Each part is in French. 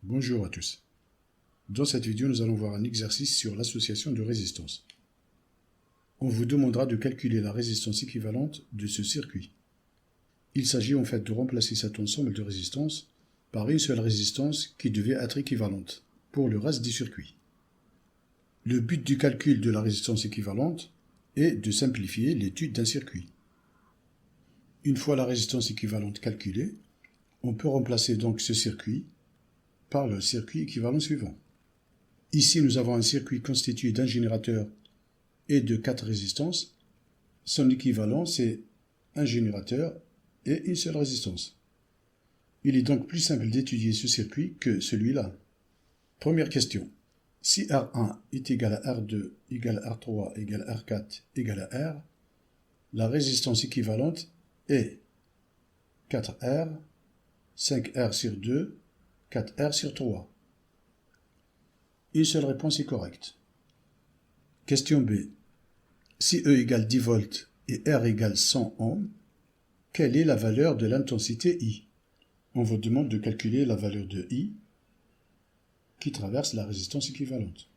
Bonjour à tous. Dans cette vidéo, nous allons voir un exercice sur l'association de résistance. On vous demandera de calculer la résistance équivalente de ce circuit. Il s'agit en fait de remplacer cet ensemble de résistances par une seule résistance qui devait être équivalente pour le reste du circuit. Le but du calcul de la résistance équivalente est de simplifier l'étude d'un circuit. Une fois la résistance équivalente calculée, on peut remplacer donc ce circuit par le circuit équivalent suivant. Ici, nous avons un circuit constitué d'un générateur et de 4 résistances. Son équivalent, c'est un générateur et une seule résistance. Il est donc plus simple d'étudier ce circuit que celui-là. Première question. Si R1 est égal à R2 égale à R3 égale à R4 égale à R, la résistance équivalente est 4R, 5R sur 2, 4R sur 3. Une seule réponse est correcte. Question B. Si E égale 10 volts et R égale 100 ohms, quelle est la valeur de l'intensité I? On vous demande de calculer la valeur de I qui traverse la résistance équivalente.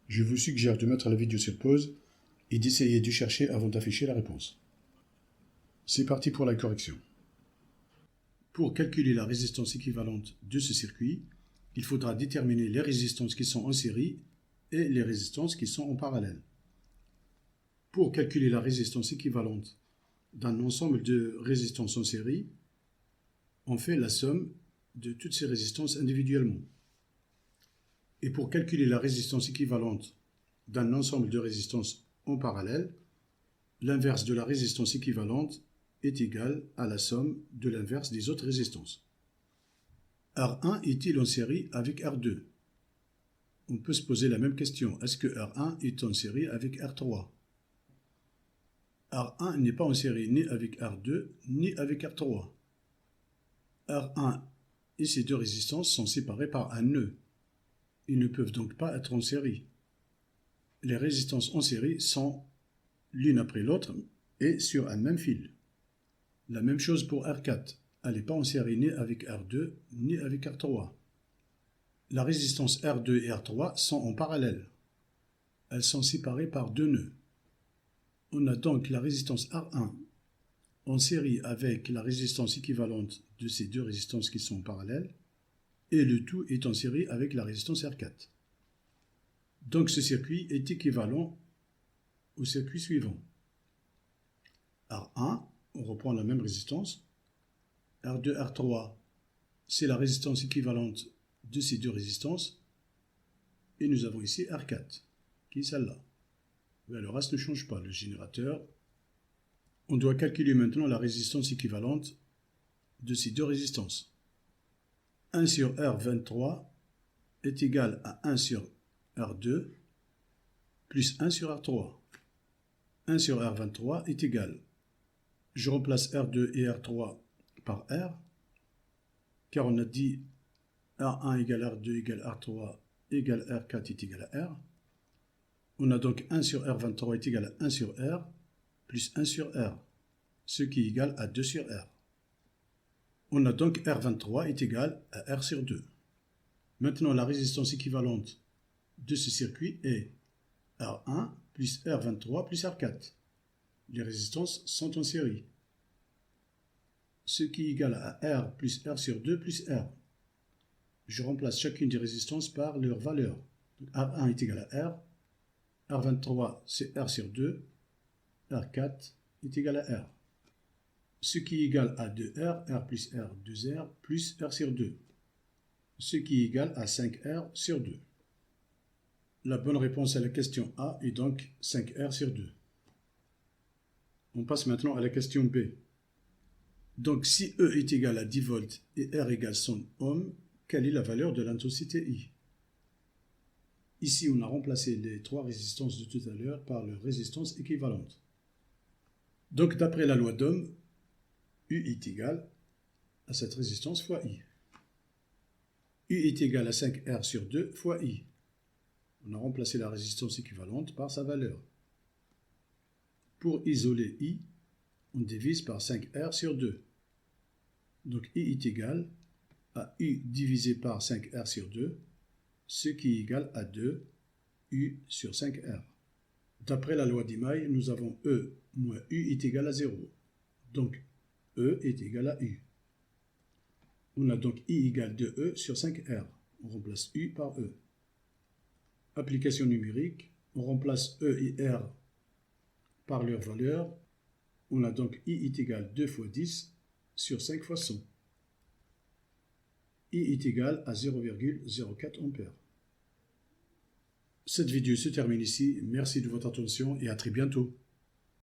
Je vous suggère de mettre la vidéo sur pause et d'essayer de chercher avant d'afficher la réponse. C'est parti pour la correction. Pour calculer la résistance équivalente de ce circuit, il faudra déterminer les résistances qui sont en série et les résistances qui sont en parallèle. Pour calculer la résistance équivalente d'un ensemble de résistances en série, on fait la somme de toutes ces résistances individuellement. Et pour calculer la résistance équivalente d'un ensemble de résistances en parallèle, l'inverse de la résistance équivalente est égal à la somme de l'inverse des autres résistances. R1 est-il en série avec R2? On peut se poser la même question. Est-ce que R1 est en série avec R3? R1 n'est pas en série ni avec R2 ni avec R3. R1 et ces deux résistances sont séparées par un nœud. Ils ne peuvent donc pas être en série. Les résistances en série sont l'une après l'autre et sur un même fil. La même chose pour R4. Elle n'est pas en série ni avec R2 ni avec R3. La résistance R2 et R3 sont en parallèle. Elles sont séparées par deux nœuds. On a donc la résistance R1 en série avec la résistance équivalente de ces deux résistances qui sont en parallèle, et le tout est en série avec la résistance R4. Donc ce circuit est équivalent au circuit suivant. R1, on reprend la même résistance. R2, R3, c'est la résistance équivalente de ces deux résistances. Et nous avons ici R4, qui est celle-là. Le reste ne change pas, le générateur. On doit calculer maintenant la résistance équivalente de ces deux résistances. 1 sur R23 est égal à 1 sur R2 plus 1 sur R3. 1 sur R23 est égal. Je remplace R2 et R3 par R, car on a dit R1 égale R2 égale R3 égale R4 est égal à R. On a donc 1 sur R23 est égal à 1 sur R plus 1 sur R, ce qui est égal à 2 sur R. On a donc R23 est égal à R sur 2. Maintenant, la résistance équivalente de ce circuit est R1 plus R23 plus R4. Les résistances sont en série, ce qui est égal à R plus R sur 2 plus R. Je remplace chacune des résistances par leur valeur. R1 est égal à R, R23 c'est R sur 2, R4 est égal à R. Ce qui est égal à 2R, R plus R, 2R, plus R sur 2. Ce qui est égal à 5R sur 2. La bonne réponse à la question A est donc 5R sur 2. On passe maintenant à la question B. Donc si E est égal à 10 volts et R égale 100 ohms, quelle est la valeur de l'intensité I? Ici, on a remplacé les trois résistances de tout à l'heure par leurs résistances équivalentes. Donc d'après la loi d'Ohm, U est égal à cette résistance fois I. U est égal à 5R sur 2 fois I. On a remplacé la résistance équivalente par sa valeur. Pour isoler I, on divise par 5R sur 2. Donc I est égal à U divisé par 5R sur 2, ce qui est égal à 2 U sur 5R. D'après la loi d'Imai, nous avons E moins U est égal à 0. Donc, E est égal à U. On a donc I égale 2E sur 5R. On remplace U par E. Application numérique, on remplace E et R par leur valeur. On a donc I est égal 2 fois 10 sur 5 fois 100. I est égal à 0,04 ampères. Cette vidéo se termine ici. Merci de votre attention et à très bientôt.